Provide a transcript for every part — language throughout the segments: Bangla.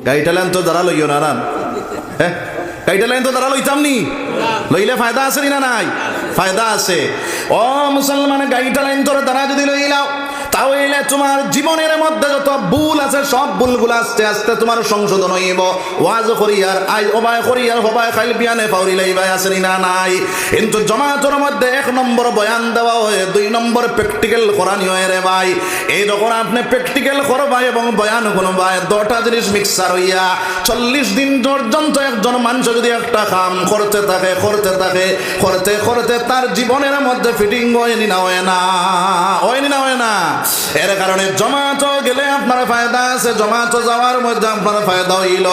গাড়িটা লাইন তো দাঁড়া লইও না রান, হ্যাঁ গাড়িটা লাইন তো দাঁড়া লইতাম নি, লইলে ফায়দা আছে না নাই? ফায়দা আছে। ও মুসলমান, গাড়িটা লাইন তোর দ্বারা যদি লইলাও তাহলে তোমার জীবনের মধ্যে যত ভুল আছে সব ভুলগুলো আস্তে আস্তে তোমার সংশোধন হইব। ওয়াজ করিয়ার আই ওবায় করিয়ার হবায় খাইল বিয়ানে পাউরি লাইবাই আছে না নাই? কিন্তু জমাতের মধ্যে 1 নম্বর বয়ান দেওয়া হয়, 2 নম্বর প্র্যাকটিক্যাল করানি হয় রে ভাই। এই যখন আপনি প্র্যাকটিক্যাল করবা এবং বয়ান করবা, 2টা জিনিস মিক্সার হইয়া 40 দিন পর্যন্ত একজন মানুষ যদি একটা কাম করতে থাকে করতে থাকে করতে করতে তার জীবনের মধ্যে ফিটিং হয়নি না হয় না, হয়নি না হয় না। এর কারণে জমাত গেলে আপনার ফায়দা আছে, জমাত যাওয়ার মধ্যে আপনার ফায়দা হইল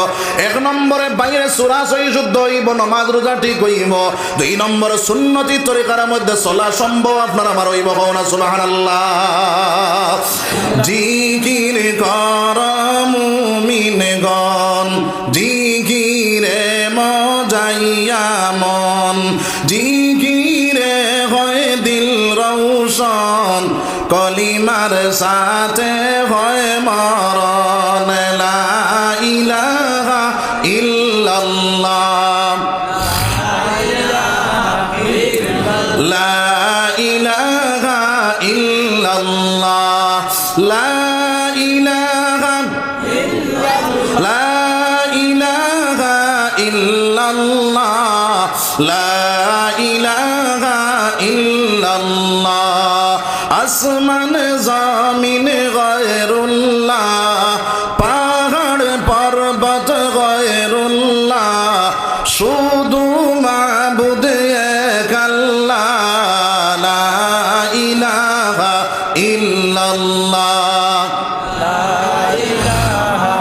1 নম্বরে বাইরে সূরা সহি শুদ্ধ হইব, নামাজ রোজা ঠিক হইব। 2 নম্বরে সুন্নতি তরিকার মধ্যে চলা সম্ভব আপনার আমার হইব। কওনা সুবহানাল্লাহ। জিকির কর মুমিনগণ, জিকিরে মজাইয়া মন, জিকিরে হয় দিল রৌশন, কলিমার সাথে হয় মরণ। লা ইলাহা ইল্লাল্লাহ, লা ইলাহা ইল্লাল্লাহ, লা ইলাহা লা ইলাহা ইল্লাল্লাহ, লা ইলাহা ইল্লাল্লাহ। আসমান জমিন গয়রুল্লাহ, পাহাড় পর্বত গয়রুল্লাহ, শুধু মাবুদ এক আল্লাহ, লা ইলাহা ইল্লাল্লাহ, লা ইলাহা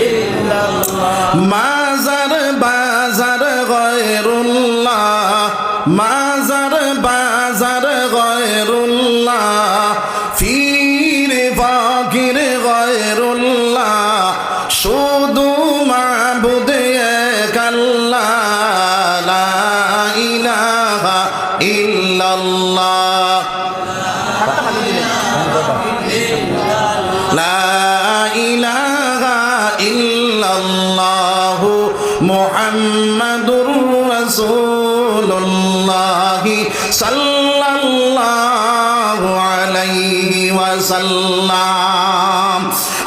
ইল্লাল্লাহ। মাজার বাজার গয়রুল্লাহ, মাজার বাজার গয়রুল্লাহ, ফির ফাকির গয়রুল্লাহ, শুধু মাবুদ এক আল্লাহ, লা ইলাহা ইল্লাল্লাহ, লা ইলাহা ইল্লাল্লাহ, মুহাম্মাদুর রাসূলুল্লাহ সাল্লাল্লাহু আলাইহি ওয়াসাল্লাম।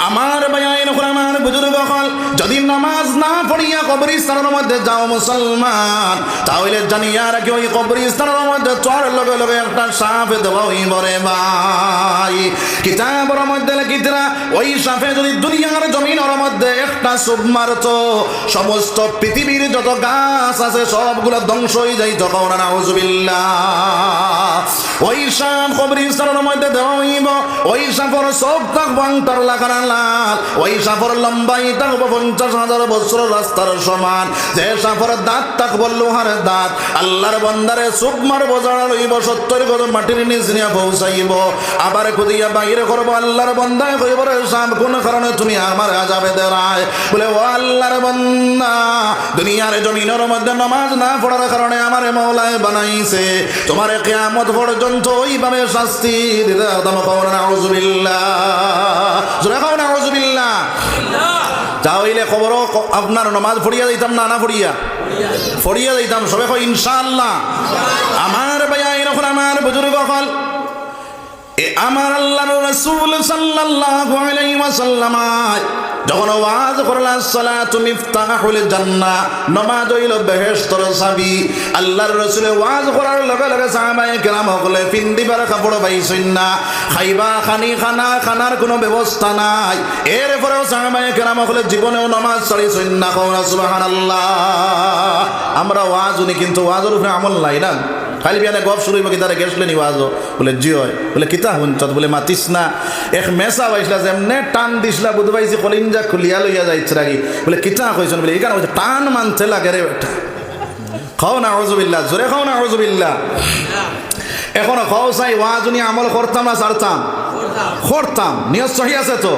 আমার বায়াইন আমার বুজুর্গ হল, যদি নামাজ না পড়িয়া কবরস্থানের মধ্যে যাও মুসলমান, তাহলে জানিয়া রাখি ওই কবরস্থানের মধ্যে চর লগে লগে একটা সাপে দেওয়া হইব রে ভাই। কিতাবের মধ্যে লিখিতরা ওই সাপে যদি দুনিয়ার জমিনের মধ্যে একটা চুপ মারতো, সমস্ত পৃথিবীর যত গাছ আছে সবগুলো ধ্বংস হয়ে যাইত। কওনা নাউযুবিল্লাহ। ওই সাপ কবরস্থানের মধ্যে দেওয়া হইব, ওই সাপের চোখ থাকবো আংটার লাগানা লাল, ওই সাপের লম্বাই থাকবো 50,000 বছর রাস্তার সমান, যে সাপের দাঁত থাকবো লোহার দাঁত। আল্লাহর বন্দারে চুপ মারবো, যারা লইব 70 গজ মাটির নিচ নিয়ে পৌঁছাইব, আবার খুদিয়া বাইরে করবো। আল্লাহর বন্দায় কইব, রে সাপ কোন কারণে তুমি আমার আযাবে দেরায়? বলে, ও আল্লাহর বান্দা, দুনিয়ার জমিনের মধ্যে নামাজ না পড়ার কারণে আমার মওলায় বানাইছে, তোমার কিয়ামত পর্যন্ত ওইভাবে শাস্তি দিতে। কওনা নাউযুবিল্লাহ, জোরে কওনা নাউযুবিল্লাহ। তাহলে খবর আপনার নামাজ পড়িয়া দিতাম না, না পড়িয়া পড়িয়া দিতাম। সবে কই ইনশাআল্লাহ। আমার ভাইয়া এরকম আমার বুজুর্গ হল, আমার আল্লাহর রাসূল সাল্লাল্লাহু আলাইহি ওয়াসাল্লাম যখন ওয়াজ করলা, সালাতু মিফতাহুল জান্নাহ, নামাজ হইল বেহেশতের চাবি। আল্লাহর রাসূল ওয়াজ করার লগে লগে সাহাবায়ে কেরাম হলে পিন্দিবার কাপড় পাইছেন না, খাইবা খানি খানা খানার কোনো ব্যবস্থা নাই। এরপরেও সাহাবায়ে কেরাম হলে জীবনেও নামাজ ছাড়িছেন না। কওনা সুবহানাল্লাহ। আমরা ওয়াজ শুনি কিন্তু ওয়াজের উপরে আমল নাই না। খালি বিয়ানে গপ শুরু হইব, কিতারে গেছলে নি ওয়াজ? বলে জি হয়। বলে কিতা হুনচত? বলে মাতিস না। এক মেসা পাইছিলা, যেমনে টান দিছিলা বুধ পাইছি কলিঞ্জা খুলিয়া লইয়া যাইছে রাগি। বলে কিতা কইছেন? বলে এখানে বলছে টান মানতে লাগে রে বেটা। খাও না আউযুবিল্লাহ, জোরে খাও না আউযুবিল্লাহ। এখনো খাও চাই ওয়াজ উনি আমল করতাম না ছাড়তাম? করতাম। নিয়ত সহি আছে তো?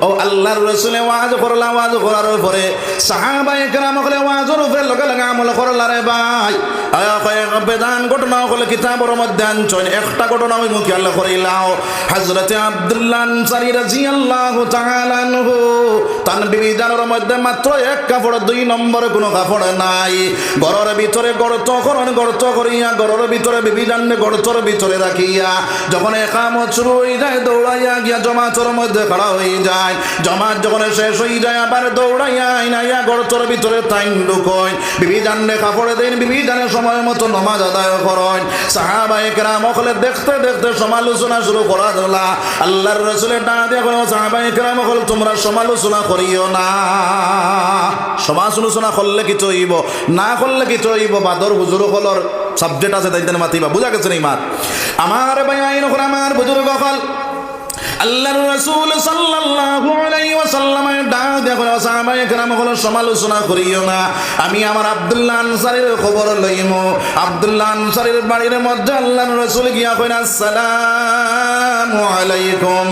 ও আল্লাহর রাসূলে ওয়াজ করলা, ওয়াজ করার পরে সাহাবায়ে কেরাম হলে ওয়াজের উপরে লগে লগে আমল করলা রে ভাই। আয়া কয়েক বেদান ঘটনা হলে কিতাবের মধ্যে আনছেন, একটা ঘটনা আমি মুখে আল্লাহ করিলাও। হযরতে আব্দুল্লাহ আনসারী রাদিয়াল্লাহু তাআলা আনহু তান বিবি জানের মধ্যে মাত্র এক কাপড়, 2 নম্বর কোনো কাপড় নাই। ঘরের ভিতরে গর্ত করিয়া ঘরের ভিতরে বিবি জাননে গর্তর ভিতরে রাখিয়া যখন ইকামত শুরু হয়ে যায় দৌড়াইয়া গিয়া জমাতের মধ্যে খাড়া হয়ে যায়। জমাত যখন শেষ হয়ে যায় আবার দৌড়াইয়া আইনাইয়া গর্তর ভিতরে টাইম ঢুকয়। বিবি জাননে কাপড় দেন, বিবি জানের সময় মতো নামাজ আদায় করেন। সাহাবায়ে কেরাম হলে দেখতে দেখতে সমালোচনা শুরু করা দিলা। আল্লাহর রাসূলের ডাক দিয়া বলে, সাহাবায়ে কেরাম হল তোমরা সমালোচনা করিও না। সমালোচনা করলে কি হইব, না করলে কি হইব, বাদর হুজুর হলর সাবজেক্ট আছে তাইতেন মাতিবা। বুঝা গেছে নি মার আমার ভাই আইন আমার বুজুর্গ হল আল্লাহর রাসূল সাল্লাল্লাহু আলাইহি ওয়াসাল্লামের ডাক দিয়া বলে, সাহাবায়ে কেরাম হল সমালোচনা করিও না। আমি আমার আব্দুল্লাহ আনসারীর খবর লইমু। আব্দুল্লাহ আনসারীর বাড়ির মধ্যে আল্লাহর রাসূল গিয়া কইলেন, আসসালামু আলাইকুম,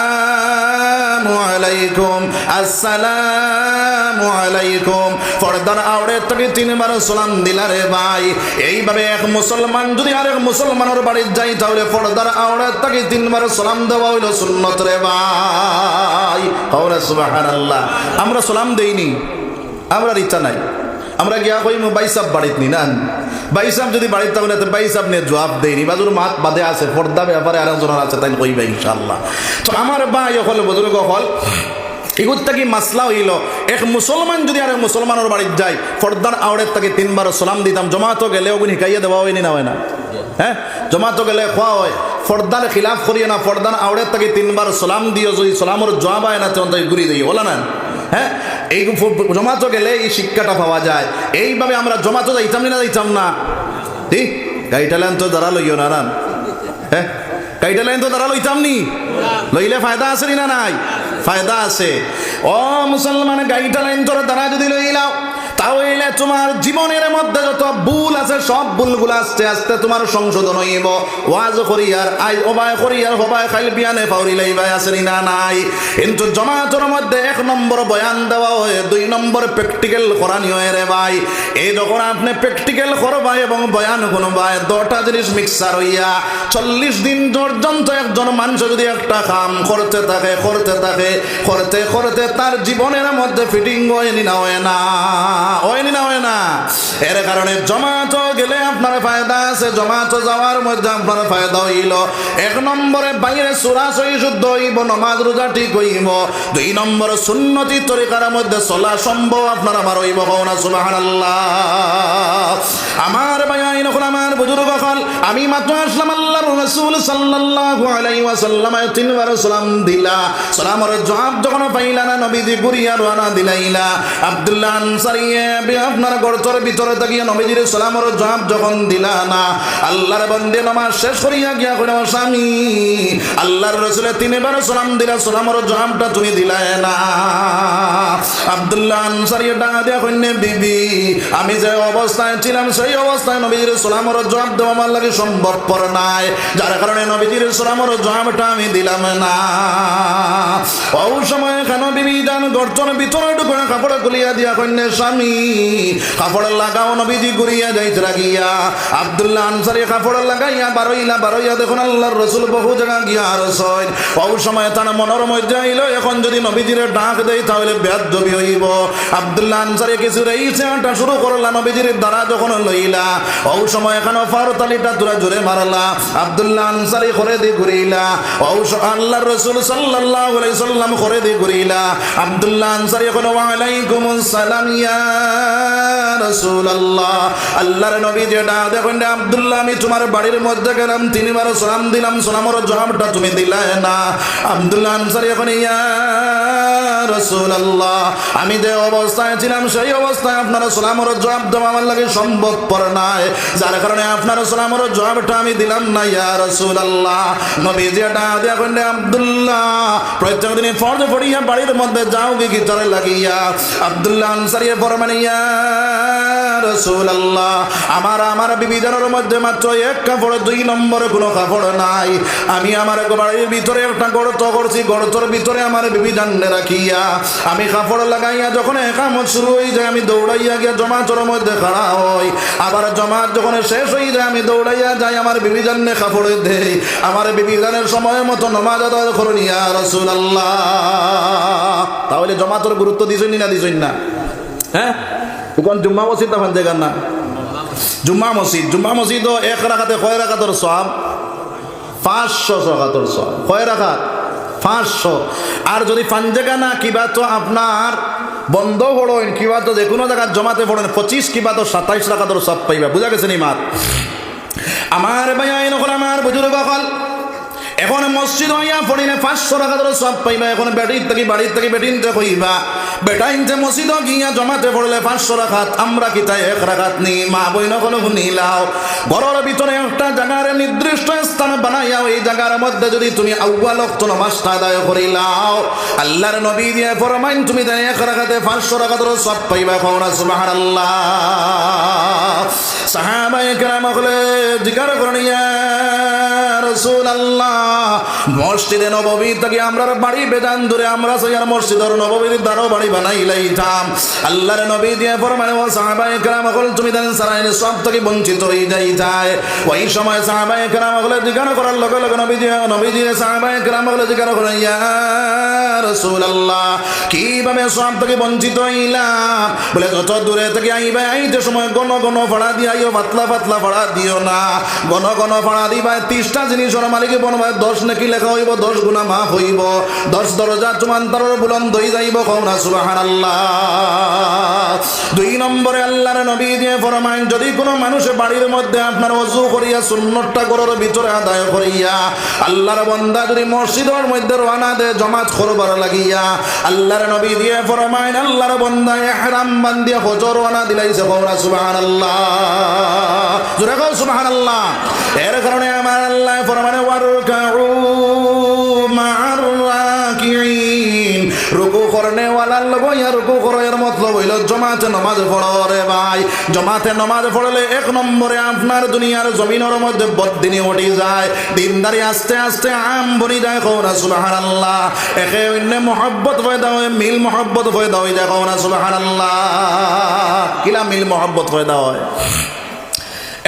আসসালামু আলাইকুম, আসসালামু আলাইকুম। পর্দার আওড়ে থেকে 3 বার সালাম দিলা রে ভাই। এইভাবে এক মুসলমান যদি আরেক মুসলমানের বাড়ি যায় তাহলে পর্দার আওড়ে থেকে 3 বার সালাম দেওয়া হইল সুন্নত রে ভাই। কওলা সুবহানাল্লাহ। আমরা সালাম দেইনি, আমরা ইচ্ছা নাই, আমরা গিয়া কইমু ভাই সাহেব বাড়িত নি না, ভাই সাহেব যদি বাড়িতে থাকলে তো ভাই সাহেব নিয়ে জবাব দেয়নি, বাজুর মাত বাদে আছে, পর্দা ব্যাপারে আরেকজনের আছে, তাই কইবা ইনশাআল্লাহ। তো আমার ভাই হল বুজুর্গ হল এগুলো কি মাসলা হইল, এক মুসলমান যদি আরেক মুসলমানের বাড়িতে যায় পর্দার আওড়ের থেকে 3 বার সালাম দিতাম। জমাতো গেলে ওগুলো শিখাইয়া দেওয়া হয়নি না হয় না? হ্যাঁ, জমাতো গেলে খোয়া হয়, পর্দার খিলাফ করিয়ে না, পর্দার আওড়ের থেকে 3 বার সালাম দিও, যদি সালামের জবাব হয় না তখন তাই ঘুরিয়ে দিই, বলা না? হ্যাঁ, এই জমাতো গেলে এই শিক্ষাটা পাওয়া যায়। এইভাবে আমরা জমাতো যাইতাম না, যাইতাম না, ঠিক গাড়িটা লাইন তো দাঁড়া লইও না, হ্যাঁ গাড়িটা লাইন তো দাঁড়া লইতাম নি, লইলে ফায়দা আছে না নাই? ফায়দা আছে। ও মুসলমান, গাড়িটা লাইন তোর দাঁড়া যদি লইলাও তাহলে তোমার জীবনের মধ্যে যত ভুল আছে সব ভুলগুলো আস্তে আস্তে তোমার সংশোধন হইব। ওয়াজ করিয়ার আই ওবায় করিয়ার হবায় খাইল বিয়ানে পাউরি লাইবাই আছে না নাই? কিন্তু জমাতের মধ্যে 1 নম্বর বয়ান দেওয়া হয়, 2 নম্বর প্র্যাকটিক্যাল করানি হয় রে ভাই। এই যখন আপনি প্র্যাকটিক্যাল করবা এবং বয়ান করবা, 2টা জিনিস মিক্সার হইয়া 40 দিন পর্যন্ত একজন মানুষ যদি একটা কাম করতে থাকে করতে করতে তার জীবনের মধ্যে ফিটিং হয়নি না, হয় না, হয়নি না, হয় না? এর কারণে জমাত গেলে আপনার ফায়দা আছে, জমাত যাওয়ার মধ্যে আপনার ফায়দা হইল 1 নম্বরে বাইরে সূরা-সহি শুদ্ধ হইব, নামাজ রোজা ঠিক হইব। 2 নম্বর সুন্নতি তরিকার মধ্যে চলা সম্ভব আপনার আমার হইব। কওনা সুবহানাল্লাহ। আমার ভাই আইন আমার বুজুর্গ হল, আমি মাত্র আসলাম আল্লাহর রাসূল সাল্লাল্লাহু আলাইহি ওয়াসাল্লামের 3 বার সালাম দিলা। সালামের জবাব যখন পাইলা না, নবীজি ঘুরিয়া রওনা দিলাইলা। আব্দুল্লাহ আনসারী আপনার গর্তের ভিতরে তাকিয়ে নবীজির সালামের জবাব যখন দিলা না, আল্লাহর বান্দে নামাজ শেষ করিয়া গিয়া কইল, স্বামী আল্লাহর রাসূল 3 বার সালাম দিলা, সালামের জবাবটা তুমি দিলাই না। আব্দুল্লাহ আনসারী ডাক দিয়া কইনে, বিবি আমি যে অবস্থায় ছিলাম সেই অবস্থায় নবীজির সালামের জবাব দেওয়া আমার লাগে সম্ভবপর নাই, যার কারণে নবীজির সালামের জবাবটা আমি দিলাম না। ওই সময় কেন বিবি জান গর্তের ভিতরে ঢুকে কাপড় খুলিয়া দিয়া কইনে, স্বামী কাপড় লাগাও। নবীজি ঘুরিয়া যাইতে লাগিয়া আব্দুল্লাহ আনসারী কাপড় লাগাইয়া বারইয়া দেখুন আল্লাহর রাসূল বহু জায়গা গিয়া আরসইন। ওই সময় তার মনের মধ্যে আইল, এখন যদি নবীজির ডাক দেই তাহলে বেয়াদবি হইব। আব্দুল্লাহ আনসারী কিছু রইছে আটা শুরু করলা, নবীজির দ্বারা যখন লইলা ওই সময় এখানে ফারতালিটা তোরা জোরে মারলা। আব্দুল্লাহ আনসারী করে দি ঘুরিলা, ওই আল্লাহর রাসূল সাল্লাল্লাহু আলাইহি সাল্লাম করে দি ঘুরিলা। আব্দুল্লাহ আনসারী এখন ওয়া আলাইকুমুস সালাম ইয়া রাসূলুল্লাহ। আল্লাহর নবী যে ডাক দেখেন, আব্দুল্লাহ আমি তোমার বাড়ির মধ্যে গেলাম, 3 বার সালাম দিলাম, সালামের জবাবটা তুমি দিলাই না। আব্দুল্লাহ আনসারী এখন ইয়া রাসূলুল্লাহ আমি যে অবস্থায় ছিলাম সেই অবস্থায় আপনার সালামের জবাব দেওয়া আমার লাগে সম্ভবপর নয়, যার কারণে আপনার সালামের জবাবটা আমি দিলাম না। ইয়া রাসূলুল্লাহ, নবীজি এটা দিয়া কইলে আব্দুল্লাহ প্রত্যেক দিন ফরজ পড়িয়া বাড়ির মধ্যে যাও কি চলে লাগিয়া। আব্দুল্লাহ আনসারী ফরমান ইয়া রাসূলুল্লাহ, আমার বিবিদের মধ্যে মাত্র এক কাপড়, 2 নম্বরে কোনো কাপড় নাই। আমি আমার বাড়ির ভিতরে একটা গর্ত করছি, গর্তর ভিতরে আমার বিবি জান্নে রাখিয়া আমি কাপড় লাগাইয়া যখন একামত শুরু হয়ে যায় আমি দৌড়াইয়া গিয়া জমাতের মধ্যে খাড়া হই। আবার জমাত যখন শেষ হয়ে যায় আমি দৌড়াইয়া যাই আমার বিবি জান্নে কাপড় দেই। আমার বিবি জানের সময় মতো নামাজ আদায় করুন ইয়া রাসূলুল্লাহ। তাহলে জমাতের গুরুত্ব দিছই না দিছই না? হ্যাঁ, কোন জুম্মা মসজিদ তখন জায়গা না, জুম্মা মসজিদ এক রাখাতে কয় রাখাতর সওয়াব? 500 রাখাতর সওয়াব। কয় রাখাত? 500। আর যদি 5 জায়গা না কিবা তো আপনার বন্ধ পড়েন, কিবা তো যে কোনো জায়গায় জমাতে পড়েন 25, কিবা তো 27 রাখাতর সওয়াব পাইবা। বুঝা গেছে নি মাত? আমার ভাই আইন হল, আমার বুজুর্গ হল, এখন মসজিদ হইয়া পড়িলে 500 রাখাতর সওয়াব পাইবা। এখন বাড়ির থেকে বেটিনতে কইবা, বেটাইনতে মসজিদ গিয়া জমাতে পড়লে 500 রাখাত, আমরা কি তাই 1 রাখাত নি? মা বইন কোনো নিলাও ঘরের ভিতরে একটা জায়গার নির্দিষ্ট স্থান বানাইয়া ওই জায়গার মধ্যে যদি তুমি আউয়াল ওয়াক্ত নামাজটা আদায় করিলাও, আল্লাহর নবী দিয়ে ফরমাইন তুমি তাই 1 রাখাতে 500 রাখাতর সওয়াব পাইবা। কওনা সুবহানাল্লাহ। সাহাবায়ে কেরাম হলে জিকির করেন ইয়া রাসূলুল্লাহ, মসজিদে নববী থেকে আমরা বাড়ি বেজান দূরে, আমরা সৈয়ার মসজিদের নববীর দ্বারও বাড়ি বানাই লাইতাম। আল্লাহর নবী দিয়ে ফরমানে ও সাহাবায়ে কেরাম হল তুমি দেন সারাইনে সব থেকে বঞ্চিত হয়ে যায়। ওই সময় সাহাবায়ে কেরাম হলে জিজ্ঞাসা করার লগে লগে নবীজি সাহাবায়ে কেরাম হলে জিজ্ঞাসা করেন ইয়া রাসূলুল্লাহ, কিভাবে সব থেকে বঞ্চিত হইলাম? বলে যত দূরে থেকে আইবে আইতে সময় ঘন ঘন ভাড়া দিয়াইও, পাতলা পাতলা ভাড়া দিও না। ঘন ঘন ভাড়া দিবা 30টা জিনিসের মালিকে বনবা 10 নাকি লেখা হইব, 10 গুণা মাফ হইব, 10 দরজা চুমান্তরের বুলন্দ হয়ে যাইব। কওনা সুবহানাল্লাহ। 2 নম্বরে আল্লাহর নবী দিয়ে ফরমাইন যদি কোনো মানুষ বাড়ির মধ্যে আপনার ওযু করিয়া সুন্নতটা ঘরের ভিতরে আদায় করিয়া আল্লাহর বান্দা যদি মসজিদের মধ্যে রওনা দেয় জমাত করবার লাগিয়া, আল্লাহর নবী দিয়ে ফরমাইন আল্লাহর বান্দা ইহরাম বান্ধিয়া হজ রওনা দিলাইছে। কওনা সুবহানাল্লাহ। জোরে কও সুবহানাল্লাহ। এর কারণে আমার আল্লাহ ফরমানে ওয়ারকাউ মা'আর রাকিঈন, রুকু করনে ওয়ালার লগে রুকু করার মতলব হইল জমাতে নামাজ পড়ো রে ভাই। জমাতে নামাজ পড়লে 1 নম্বরে আপনার দুনিয়ার জমিনের মধ্যে বদদিনী উঠে যায়, দিনদারি আস্তে আস্তে আম বনি যায়। কওনা সুবহানাল্লাহ। একে অন্য মহব্বত পয়দা হয়, মিল মহব্বত পয়দা হয়ে যায়। কওনা সুবহানাল্লাহ। কিলা মিল মহব্বত পয়দা হয়?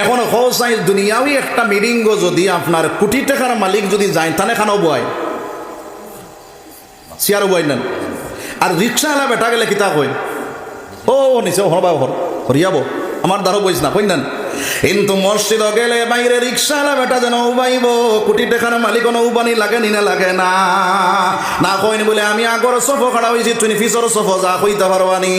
এখন হোসাই দুনিয়াবি একটা মিটিংও যদি আপনার কোটি টাকার মালিক যদি যায় তাহলে খানো বয় চেয়ারও বয় নেন। আর রিক্সাওয়ালা বেটা গেলে কিতা কই ও নিচে হরবা হরিয়াবো আমার দ্বারও বইস না কই নেন। কিন্তু মসজিদ গেলে বাইরে রিক্সাওয়ালা বেটা যেন উবাইব, কোটি টাকার মালিক উবানি লাগে নি না লাগে না না কইনি বলে আমি আগর সফ খাড়া হয়েছি, তুই ফিসর সফ যা কইতে পারবানি।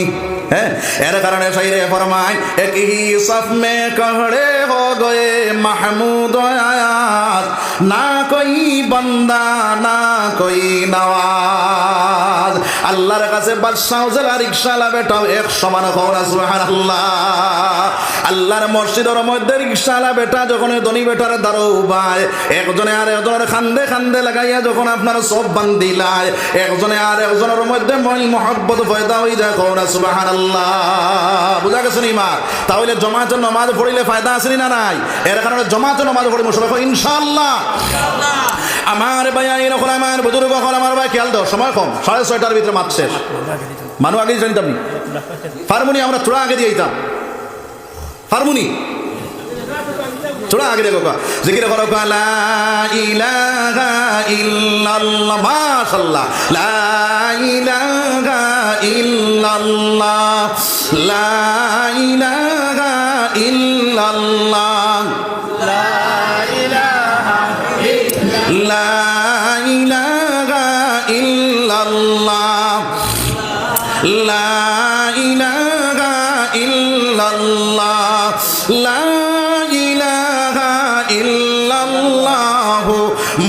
হ্যাঁ, এর কারণে শাইরে ফরমায় এক হি সফ মে কহড়ে হো গয়ে মাহমুদ আয়াত, না কই বান্দা না কই নওয়াজ। আল্লাহর কাছে বাদশাহ জেলা রিক্সাওয়ালা বেটাও এক সমান। কওনা সুবহানাল্লাহ। আল্লাহর মসজিদের মধ্যে রিক্সাওয়ালা বেটা যখন ধনী বেটার দ্বারা উবায়, একজনে আর একজনের খান্দে খান্দে লাগাইয়া যখন আপনার সব বান্দিলায়, একজনে আর একজনের মধ্যে মন মহব্বত পয়দা হয়ে যায়। কওনা সুবহানাল্লাহ। বুঝা গেছে নি মা? তাহলে জমাতে নামাজ পড়িলে ফায়দা আছে না নাই? এর কারণে জমাতে নামাজ পড়ি মুশারফ ইনশাআল্লাহ। আমার ভাই এরকম আমার বুজুর্গ হল, আমার ভাই খেয়াল দাও, সময় কম, 6:30টার ভিতরে মাছ শেষ। মানুষ আগে জানিতাম নি ফার্মুনি আমরা থোড়া আগে দিয়ে দিতাম। হারমোনি থোড়া আগে দেখো জিকির করো লা ইলাহা ইল্লাল্লাহ। মাশাআল্লাহ। লা ইলাহা ইল্লাল্লাহ, লা ইলাহা ইল্লাল্লাহ, লা ইলাহা ইল্লাল্লাহ, লা ইলাহা ইল্লাল্লাহ, লা ইলাহা ইল্লাল্লাহ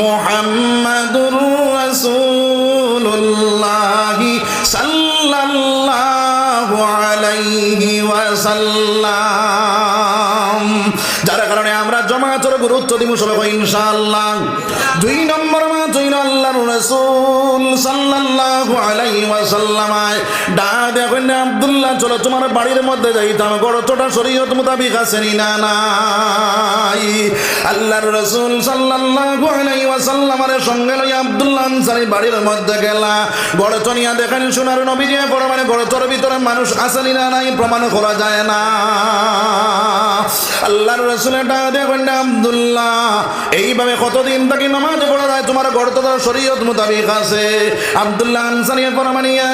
মুহাম্মাদুর রাসূলুল্লাহ সাল্লাল্লাহু সাল্লাল্লাহু আলাইহি ওয়াসাল্লাম। যার কারণে আমরা জামাতের গুরুত্ব দিব সবাই ইনশাআল্লাহ। 2 নম্বর মাস হইল আল্লাহর রাসূল সাল্লাল্লাহু আলাইহি ওয়াসাল্লাম ডাক দেখেন আব্দুল্লাহ চলো তোমার বাড়ির মধ্যে যাইতাম, গড়তটা শরীয়ত মোতাবিক আছে না নাই? আল্লাহর রাসূল সাল্লাল্লাহু আলাইহি ওয়াসাল্লামের সঙ্গে লই আব্দুল্লাহ আনসারী বাড়ির মধ্যে গেলা। গড়ত নিয়া দেখেন সোনার নবীজি মানে গড়তর ভিতরে মানুষ আছে না নাই প্রমাণ করা যায় না। আল্লাহর রাসূলের ডাক দেখেন আব্দুল্লাহ এইভাবে কতদিন থেকে নামাজ পড়া যায় তোমার গড়তটা শরীয়ত মোতাবিক আছে? আব্দুল্লাহ আনসারী ফরমানিয়া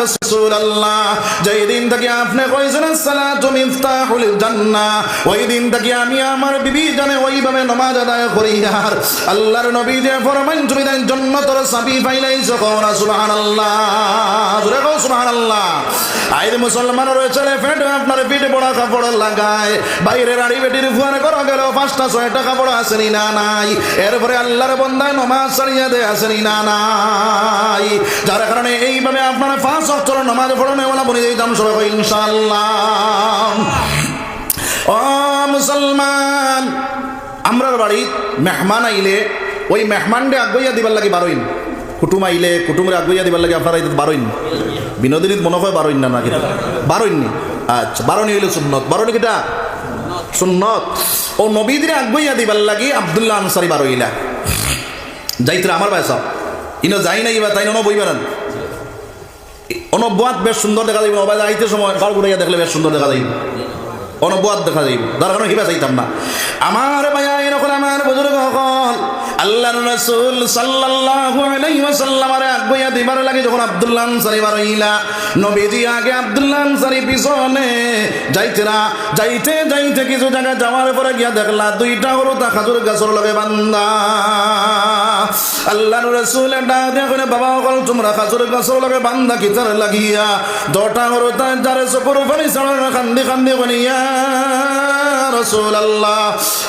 রাসূলুল্লাহ যেই দিন থেকে আপনি কইছেন সালাতু মিফতাহুল জান্নাহ ওই দিন থেকে আমি আমার বিবি জানে ওইভাবে নামাজ আদায় করি। আর আল্লাহর নবী যে ফরমান তুমি দেন জান্নাতের চাবি পাইলাইছো, কোন সুবহানাল্লাহ, জোরে কও সুবহানাল্লাহ। আইরে মুসলমানের ছেলে ফেটে আপনার পিঠে বড় কাপড় লাগায়, বাইরের আড়ি বেটির ফুয়ার করা গেল 5টা 6টা কাপড় আসেনি না নাই, এরপরে আল্লাহর বান্দায় নামাজ ছাড়িয়ে দেয় আসেনি না নাই। যার কারণে এইভাবে আপনারা 5 ওয়াক্ত নামাজ পড়নে ওলা বলে দিতাম সবাই ইনশাআল্লাহ। ও মুসলমান, আমরার বাড়ি মেহমান আইলে ওই মেহমানরে আগুইয়া দিবার লাগে বারোইন, কুটুম আইলে কুটুমরে আগুইয়া দিবার লাগে আপনারা বারোইন, বিনোদিনীত মনে হয় বারোইন না নাকি বারোইন নি? আচ্ছা, বারোনি হইলে সুন্নত, বারোনি কিটা সুন্নত। ও নবীদের আগুইয়া দিবার লাগে আব্দুল্লাহ আনসারী বারোইলা যাইতে আমার বাসা ইনো যাই নাই বা তাই বই বেড়ান অনব্বাত বেশ সুন্দর দেখা যাইব, নবাই আইতে সময় কাল গুড়াইয়া দেখলে বেশ সুন্দর দেখা যাইব, অনব্বাত দেখা যাইব, তার কারণে হিবা চাইতাম না। আমার ভাইয়া এরকম আমার বুজুর্গ হল আল্লাহর রাসূল সাল্লাল্লাহু আলাইহি ওয়াসাল্লামের আগুইয়া দিবার লাগে যখন আব্দুল্লাহ আনসারী বারইলা, নবীজি আগে আব্দুল্লাহ আনসারী পিছনে যাইতেরা যাইতে যাইতে কিছু জায়গা যাওয়ার পরে গিয়া দেখলা 2টা হরুতা খাজুর গাছের লগে বান্দা। আল্লাহর রাসূলের ডাক দেখে বাবা হল তোমরা খাজুর গাছের লগে বান্দা কিতার লাগিয়া 2টা হরুতা যারে চকুর পানি ছাড়া কান্দি কান্দি বনিয়া রাসূলুল্লাহ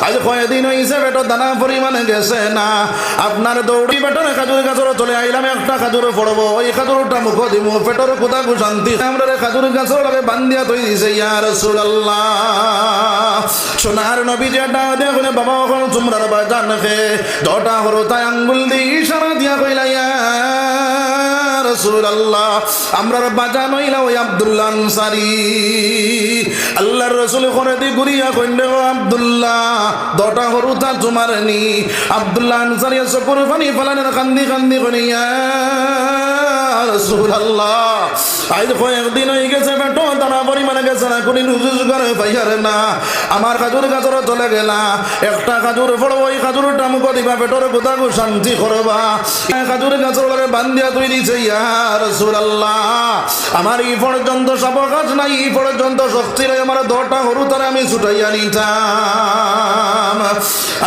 আজ কয়দিন হইছে বেটো দানা পরিমাণে গেছে না, আপনার দৌড়ি বেটরে খাজুর গাছর চলে আইলাম, একটা খাজুর পড়বো ওই খাজুরটা মুখ দিমু পেটর কোথা শান্তি আমরা খাজুর গাছর লগে বান্ধিয়া তৈ দিছে ইয়া রাসূলুল্লাহ। সোনার নবী যেটা দেখুন বাবা ওখান তোমরা বাজান খে 2টা হরতা আঙ্গুল দিয়ে ইশারা দিয়া কইলা ইয়া রাসূলুল্লাহ আমরার বাজান হইলা ওই আব্দুল্লাহ আনসারী। আল্লাহর রাসূল করে দি গুরিয়া কইন্ডে ও আব্দুল্লাহ 2টা হরতা তোমার নি। আব্দুল্লাহ আনসারী চকুর পানি ফেলানের কান্দি কান্দি কইয়া রাসূলুল্লাহ আজ কয়েকদিন হয়ে গেছে বেটো দানা পরিমাণে গেছে না, কোন রুজুজ করে পাইয়ার না, আমার খাজুর গাছর চলে গেলা, একটা খাজুর পড়বো ওই খাজুরটা মুখ দিবা পেটর কোথা শান্তি করবা, খাজুর গাছর লগে বান্ধিয়া তুই দিছে ইয়া রাসূলুল্লাহ। আমার এই পর্যন্ত সব কাজ নাই, এই পর্যন্ত শক্তি নাই, আমার 2টা হরু তারা আমি ছুটাইয়া নিতাম।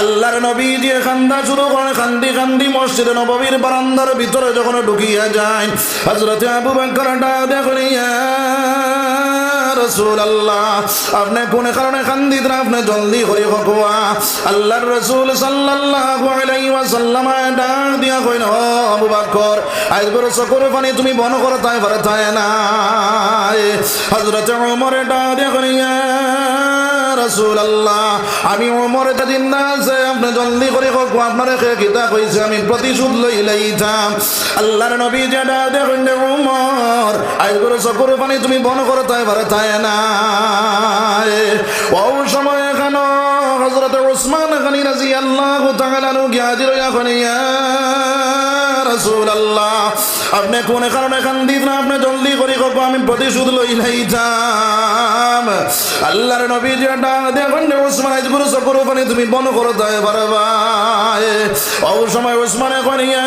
আল্লাহর নবী যে খান্দা শুরু করে কান্দি কান্দি মসজিদে নববীর বারান্দার ভিতরে যখন ঢুকিয়া যায় হযরত আবু বকর দেখুন ইয়া রাসূলুল্লাহ আপনি কোন কারণে কান্দিত না, আপনি জলদি করে হকওয়া। আল্লাহর রাসূল সাল্লাল্লাহু আলাইহি ওয়াসাল্লাম ডাক দিয়া কইন ও আবু বকর আজ বড় চকুর পানি তুমি বন করতাই পারতাই না। হযরত ওমর ডাক দিয়া কইন ইয়া রাসূলুল্লাহ আমি ওমর জিন্দা আছে, আপনি জলদি করে হোক, আপনার কিতা কইছে আমি প্রতিশোধ লইলাইতাম। আল্লাহর নবী যেটা দেখুন ওমর আজ করে চকুর পানি তুমি বন করতাই পারতাই না। ও সময় এখানে হযরত উসমান গনি রাদিয়াল্লাহু তাআলা আনহু গিয়াজির এখন ইয়া রাসূলুল্লাহ আপনি কোন কারণে কান্দিত না, আপনি জলদি করে হোক, আমি প্রতিশোধ লইলাইতাম। আল্লাহর নবী যেটা দেখুন উসমান আজ করে চকুর পানি তুমি বন করতাই পারবা। ও সময় উসমান এখন ইয়া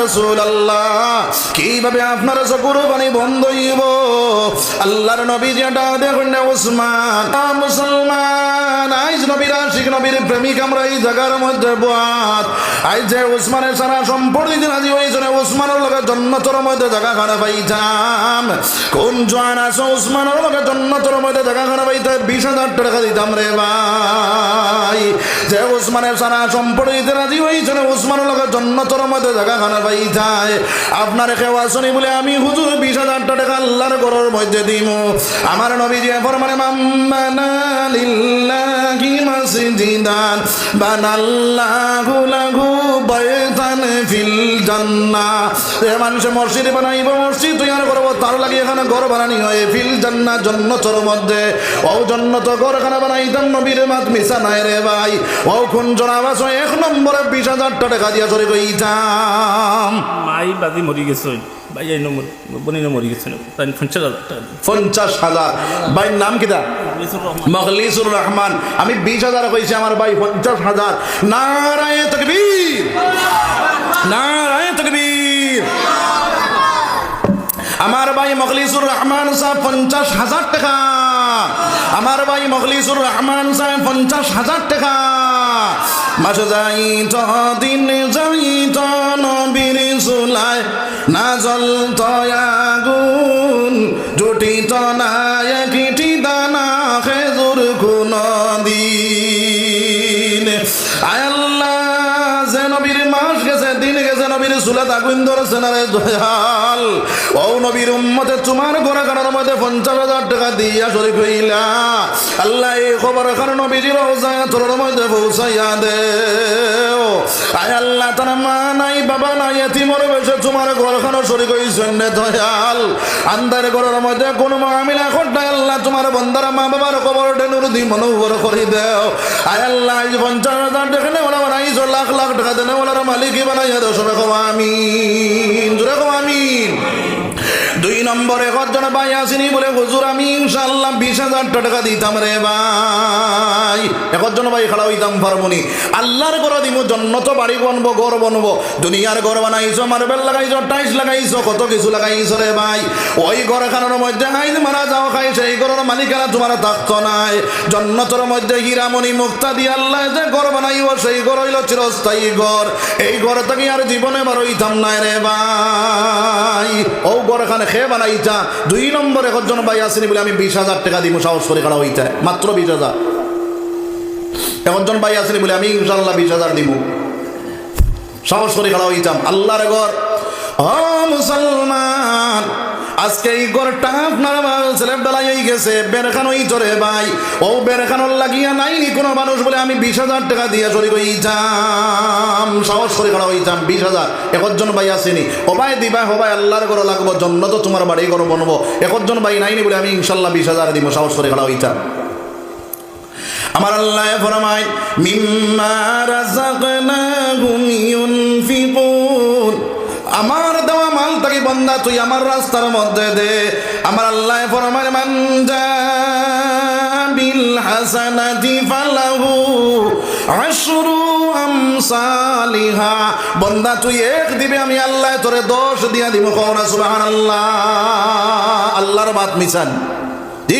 রাসূলুল্লাহ কিভাবে আপনার চকুর পানি বন্ধ হইব? আল্লাহর নবী যেটা দেখুন উসমান মুসলমান আইজ নবীর আশিক নবীর প্রেমিক আমরা এই জায়গার মধ্যে বাদ আইজ যে উসমানের সারা সম্পত্তি রাজি হয়েছে উসমান উসমানের লগে জান্নাতের মধ্যে জায়গা খানা পাইতাম কোন জওয়ান আছে উসমানের লগে জান্নাতের মধ্যে জায়গা খানা পাইতে 20,000 টাকা দিতাম রে ভাই যে উসমানের সারা সম্পদ দিতে রাজি হইছেন উসমানের লগে জান্নাতের মধ্যে জায়গা খানা পাইতায় আপনার কেউ আসনি বলে আমি হুজুর 20,000 টাকা আল্লাহর ঘরের মধ্যে দিব আমার নবীজি ফরমানে মাম্মানা লিল্লাহি মাসজিদান বানাল্লাহু লাহু বাইতান ফিল জান্নাহ এ মানুষ মসজিদ বানাইব মসজিদ তৈরি করব তার লাগি এখানে ঘর বানানি হয় ফিল জান্নাহ জান্নাতের মধ্যে ও জান্নাত ঘর এখানে বানাইতাম নবীর মাত মিছা নাই রে ভাই ও কোন জনাবাস এক নম্বরে 20,000 টাকা দিয়া চলে গইতাম মাই বাদি মরি গেছে ভাই এই নম্বর বনি মরি গেছে তাই 50,000 ভাই নাম কিটা মখলিসুর রহমান আমি 20,000 কইছি আমার ভাই 50,000 নারায়ে তাকবীর নারায়ে তাকবীর আমার ভাই মখলিসুর রহমান সাহেব 50,000 টাকা আমার ভাই মখলিসুর রহমান সাহেব 50,000 টাকা মাসে যাইত দিন যাইত নবীর চুলায় না জ্বলত আগুন জুটিত না একটি দানা খেজুর কোনদিন আয় আল্লাহ যে নবীর মাস গেছে দিন গেছে নবীর চুলাত আগুন ধরেছে না রে দয়াল ও নবীর উম্মতে তোমার ঘরে কারোর মধ্যে 50,000 টাকা দিয়া শরীক হইলা আল্লাহ এই খবর এখন নবীজির রওজায় তোর মধ্যে পৌঁছাইয়া দে আয় আল্লাহ তার মা নাই বাবা নাই এতিমর বেশে তোমার ঘরখানো শরীক হইছেন রে দয়াল আন্দার ঘরের মধ্যে কোন মামিলা করতে আল্লাহ তোমার বন্দার মা বাবার কবর ডেনুর দি মনোহর করে দেও আয় আল্লাহ 50,000 টাকা নেওয়া বানাইছো লাখ লাখ টাকা দেনে ওলার মালিকই বানাইয়া দেও সবাই কও আমিন জোরে কও আমিন 2 নম্বরে কতজন ভাই আসেনি বলে হুজুর আমি ইনশাআল্লাহ 20,000 টাকা দিতাম রে ভাই একজন ভাই খাড়া হইতাম পারবনি আল্লাহর ঘর দিব জন্নত বাড়ি বনবো ঘর বনবো দুনিয়ার ঘর বানাইছো মার্বেল লাগাইছো টাইলস লাগাইছো কত কিছু লাগাইছো রে ভাই ওই ঘর খানোর মধ্যে হাইজ মারা যাও খাই সেই ঘরের মালিকানা তোমার থাকতো নাই জন্নতের মধ্যে হীরামণি মুক্তা দিয়ে আল্লাহ যে ঘর বানাইব সেই ঘর হইল চিরস্থায়ী ঘর এই ঘর থেকে আর জীবনে বার হইতাম নাই রে ভাই ও ঘর খানে খেয়ে বানাইতা 2 নম্বরে একজন ভাই আসেনি বলে আমি 20,000 টাকা দিব সাহস করে খাড়া হইতা মাত্র 20,000 একজন ভাই আসেনি বলে আমি ইনশাআল্লাহ 20,000 দিব সাহস করে খাড়া হইতাম আল্লাহর ঘর ও মুসলমান আজকে এই ঘরটা আপনার ছেলে বেলায় হয়ে গেছে বেরখান ওই চরে ভাই ও বেরখানোর লাগিয়া নাইনি কোনো মানুষ বলে আমি 20,000 টাকা দিয়ে চলে হইতাম সাহস করে খাড়া হইতাম 20,000 একজন ভাই আসেনি ও ভাই দিবা হো ভাই আল্লাহর ঘর লাগবো জন্য তো তোমার বাড়ি ঘর বনবো একজন ভাই নাইনি বলে আমি ইনশাল্লাহ 20,000 দিব সাহস করে খাড়া হইতাম আমার আল্লাহ ফরমায় মিম্মা রাযাকনাহুম ইউনফিকুন আমার দেওয়া মাল তাকে বন্দা তুই আমার রাস্তার মধ্যে দে আমার আল্লাহ ফরমায় মান বিল হাসানাতি ফালাহু আশরু আমসালিহা বন্দা তুই এক দিবে আমি আল্লাহ তোরে 10 দিয়া দিব কোনা সুবহানাল্লাহ আল্লাহর বাত মিশান জি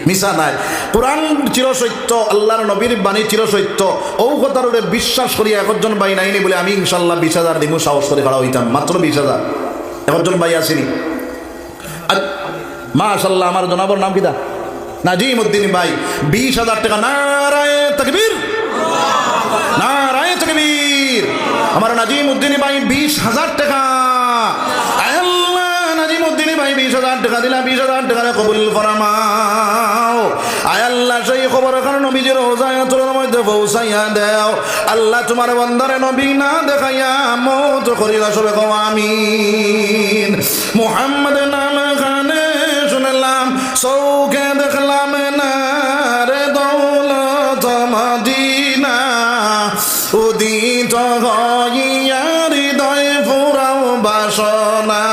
মিশা নাই কোরআন চিরসত্য আল্লাহর নবীর বাণী চিরসত্য ও কথার বিশ্বাস করি একজন ভাই নাইনি বলে আমি ইনশাল্লাহ 20,000 দিব সাহস করে খাড়া হইতাম মাত্র 20,000 একজন ভাই আসেনি মাশাআল্লাহ আমার জনাবর নাম কিটা নাজিমউদ্দিন ভাই 20,000 টাকা নারায়ে তাকবীর নারায়ে তাকবীর আমার নাজিমউদ্দিন ভাই 20,000 টাকা নাজিমউদ্দিন ভাই 20,000 টাকা দিলা 20,000 টাকা কবুল ফরমাও আয় আল্লাহ সেই খবর কারণ নবীজির রওজায় তোর মধ্যে পৌঁছাইয়া দাও আল্লাহ তোমার বান্দারে নবী না দেখাইয়া মওত করিলা সবে কও আমিন মুহাম্মদ নাম খানে শুনলাম চৌকে দেখলাম না রে দৌলত মদিনা উদিত হইয়া হৃদয় ফুরাও বাসনা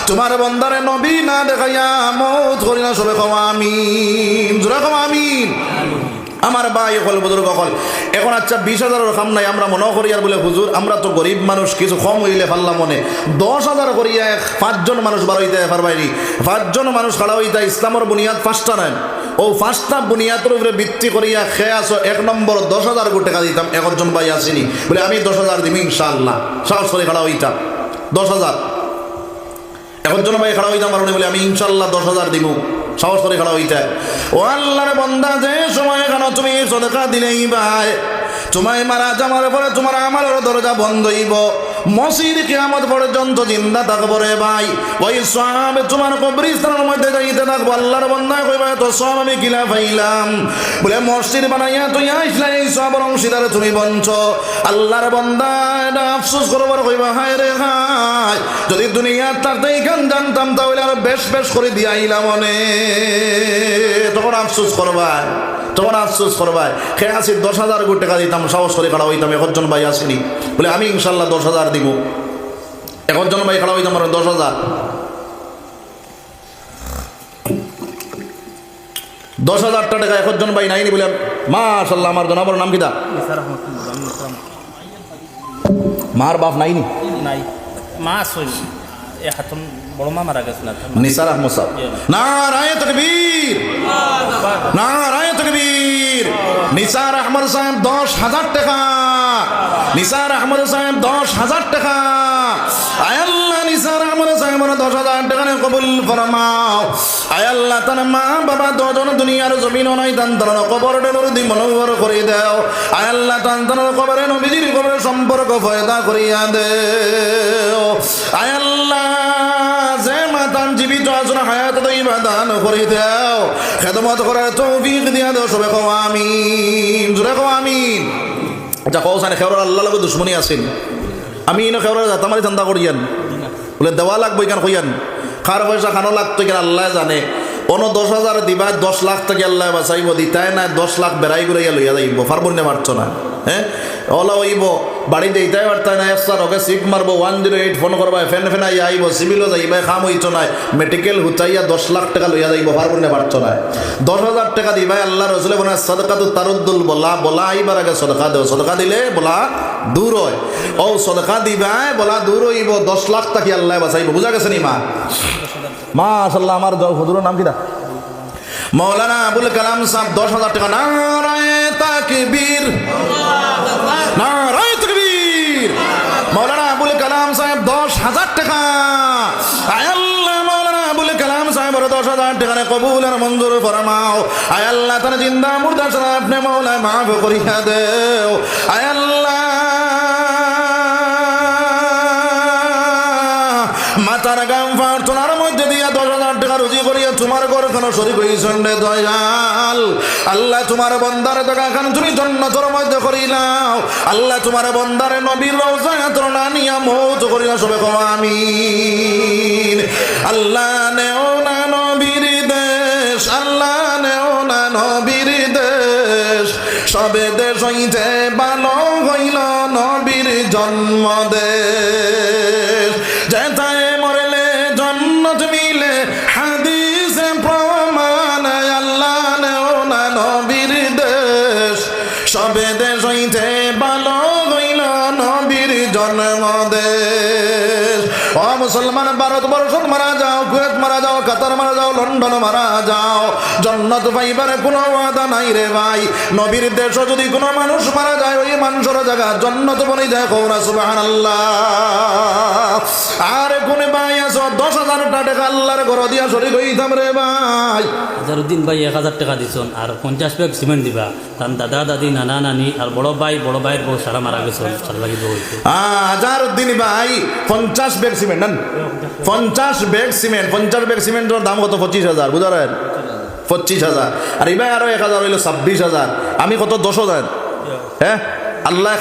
তোমার বন্দারে নবী না দেখাইয়া মওত করি না সবে কও আমিন জোরে কও আমিন আমার ভাই হল বুজুর্গ হল এখন আচ্ছা 20,000 কাম নাই আমরা মনে করি আর বলে হুজুর আমরা তো গরিব মানুষ কিছু কম হইলে পারলাম মনে 10,000 করিয়া 5 জন মানুষ বার হইতে পারবাইনি 5 জন মানুষ খাড়া হইতা ইসলামের বুনিয়াদ 5টা নাই ও 5টা বুনিয়াদের উপরে ভিত্তি করিয়া খেয়ে আসো 1 নম্বর 10,000 টাকা দিতাম একজন ভাই আসেনি বলে আমি 10,000 দিব ইনশাআল্লাহ সাহস করে খাড়া হইতাম 10,000 এখন জন ভাই খাড়া হইতাম পারো বলে আমি ইনশাল্লাহ 10,000 দিব, সাহস করে খাড়া হইতে। ও আল্লাহর বান্দা, যে সময় কেন তুমি সদকা দিলেই ভাই তোমায় মারা যাওয়ার পরে তোমার আমার দরজা বন্ধ হইব, মসজিদ কিয়ামত পর্যন্ত জিন্দা থাকবো রে ভাই। ওই সওয়াব তোমার কবরস্থানের মধ্যে যাইতে থাকবো। আল্লাহর বান্দা কইবা তো সওয়াব আমি কিলা পাইলাম, বলে মসজিদ বানাইয়া তুই আসলে এই সওয়াবের অংশীদার তুমি বঞ্চ। আল্লাহর বান্দা এটা আফসোস করবার কইবা হায় রে হায়, যদি দুনিয়ার থাকতে এইখান জানতাম তাহলে আরো বেশ বেশ করে দিয়ে আইলাম অনেক। তখন আফসোস করবাই, তখন আফসোস করবাই। খেয়ে আসি 10,000 কোটি টাকা দিতাম, সাহস করে খাড়া হইতাম। একজন ভাই আসেনি বলে আমি ইনশাল্লাহ 10,000 দিব। একজন ভাই খাড়া হইতাম 10,000, 10,000 টাকা একজন ভাই নাইনি বলে মাশাল্লাহ। আমার জনাবর নাম কিতা? মার বাপ নাইনি? নাই, মা আসুন এ হাতন বড় মা মারা গেছে না। নিসার আহমদ সাহেব, নারায়ে তাকবীর, নারায়ে তাকবীর। নিসার আহমদ সাহেব 10,000 টাকা, নিসার আহমদ সাহেব 10,000 টাকা। আয় আল্লাহ, নিসার আহমদ সাহেব 10,000 টাকা কবুল ফরমাও। আয় আল্লাহ, তার মা বাবা দুজন দুনিয়ার জমিন নাই, তান তার কবরটা নরদি মনোহর করে দাও। আয় আল্লাহ, তান তার কবরে নবীজির কবরে সম্পর্ক ফয়দা করিয়া দেও। আয় আল্লাহ, যে মাতান জীবিত আছেন হায়াত দইবা দান করে দাও, খেদমত করার তৌফিক দিয়া দাও। সবে কও আমিন, জোরে কও আমিন। আচ্ছা কও সানে খেওয়ার আল্লাহ লগে দুশ্মনী আছেন, আমি ইনো খেওয়ার জাতামারি ধান্দা করিয়ান বলে দেওয়া লাগবো কেন কইয়ান, খার পয়সা খানো লাগতো কেন আল্লাহ জানে। অন্য 10,000 দিবা 10 লাখ থেকে আল্লাহ বাঁচাইব, দিতাই না 10 লাখ বেড়াই ঘুরাইয়া লইয়া যাইব, পারবো না পারছো না। হ্যাঁ ওলা হইব বাড়িতে এইটাই পারতাই না, স্যার ওকে সিক মারবো 108 ফোন করবা, ফেন ফেনাই আইব, সিভিলও যাইবা, খাম হইতো না, মেডিকেল হুচাইয়া 10 লাখ টাকা লইয়া যাইব, পারবো না পারছো না। 10,000 টাকা দিবাই আল্লাহ রসুলে বলে সদকা তো তারুদ্দুল, বলা বলা আইবার আগে সদকা দেও, সদকা দিলে বলা দূর হয়। ও সদকা দিবাই বলা দূর হইব, 10 লাখ টাকা আল্লাহ বাঁচাইব। বুঝা গেছে নি মা? মাশাআল্লাহ। আমার হুজুরের নাম কিটা? মৌলানা আবুল কালাম সাহেব 10,000 টাকা। নারায়ে তাকবীর, নারায়ে তাকবীর। মৌলানা আবুল কালাম সাহেব 10,000 টাকা। আয় আল্লাহ, মৌলানা আবুল কালাম সাহেব 10,000 টাকা কবুল আর মঞ্জুর ফরমাও। আয় আল্লাহ, তার জিন্দা মুর্দা সারা আপনি মৌলা মাফ করিয়া দেও। আয় আল্লাহ, মাতার গাম প্রার্থনার মধ্যে দিয়া 10,000 টাকা রুজি করিয়া তোমার ঘর কেন শরীফ হইছেন রে দয়াল। আল্লাহ, তোমার বন্দারে টাকা খান তুমি জান্নাতের মধ্যে করিলাও। আল্লাহ, তোমার বন্দারে নবীর রওজায় তোরা নিয়া মওত করিলা। সবে কও আমিন। আল্লাহ, নেও না নবীর দেশ, আল্লাহ নেও না নবীর দেশ, সবে দেশ হইতে ভালো হইল নবীর জন্ম দেশ। যেথায় মরলে জন্নত মিলে হাদিসে প্রমাণ। আল্লাহ, নেও না নবীর দেশ, সবে দেশ হইতে ভালো হইল নবীর জন্ম দেশ। ও মুসলমান, ভারতবর্ষ মারা যাও, কুয়েত মারা যাও, কাতার মারা যাও, লন্ডন মারা যাও, জন্নত পাইবার কোনো ওয়াদা নাই রে ভাই। নবীর দেশ যদি কোনো মানুষ মারা যায়, ওই মানুষের জায়গা জন্নত বনি দেখো না। সুবহানাল্লাহ। আর কোন ভাই আছো 10,000 টাকা আল্লাহর ঘর দিয়া শরীক হইতাম রে ভাই। আজহারউদ্দিন ভাই 1,000 টাকা দিছন, আর 50 ব্যাগ সিমেন্ট দিবা। তার দাদা দাদি নানা নানি আর বড় ভাইয়ের বউ সারা মারা গেছে, সারা লাগিব হইতো। আজহারউদ্দিন ভাই 50 ব্যাগ সিমেন্ট নেন, 50 ব্যাগ সিমেন্ট। 50 ব্যাগ সিমেন্টের দাম কত? 25,000। বুঝারেন? 25,000। আর এবার আরো 1,000 হইলো 26,000। আমি কত? 10,000। হ্যাঁ, আল্লাহ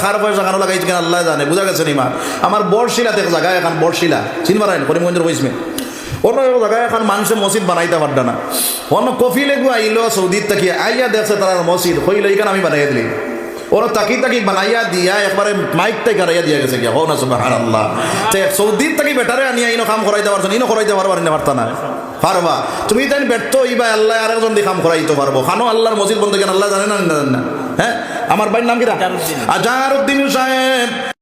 খার পয়সা খানো লাগাইছে কেন আল্লাহ জানে। বুঝা গেছে নি মা? আমার বড়শিলা থেকে জায়গায় এখন বড়শিলা চিনবার হয় করিমগঞ্জের বইসমে অন্য জায়গায় এখন মানুষের মসজিদ বানাইতে পারবে না। অন্য কফি লেগু আইলো সৌদির তাকি আইয়া দেখছে তারা মসজিদ হইল, এইখানে আমি বানাইয়া দিলি। ওরা তাকি বানাইয়া দিয়া একবারে মাইক টাই গাড়াইয়া দিয়া গেছে গিয়া। হো না সুবহানাল্লাহ। সৌদির তাকি বেটারে আনিয়া ইনো কাম করাইতে পারছো, ইনো করাইতে পারবার না পারতা না পারবা তুমি। তাই ব্যর্থ হইবা, আল্লাহ আরেকজন দিয়ে কাম করাইতে পারবো। খানো আল্লাহর মসজিদ বলতে কেন আল্লাহ জানে না জানেন না? হ্যাঁ, আমার ভাইয়ের নাম কি? আজহারউদ্দিন সাহেব।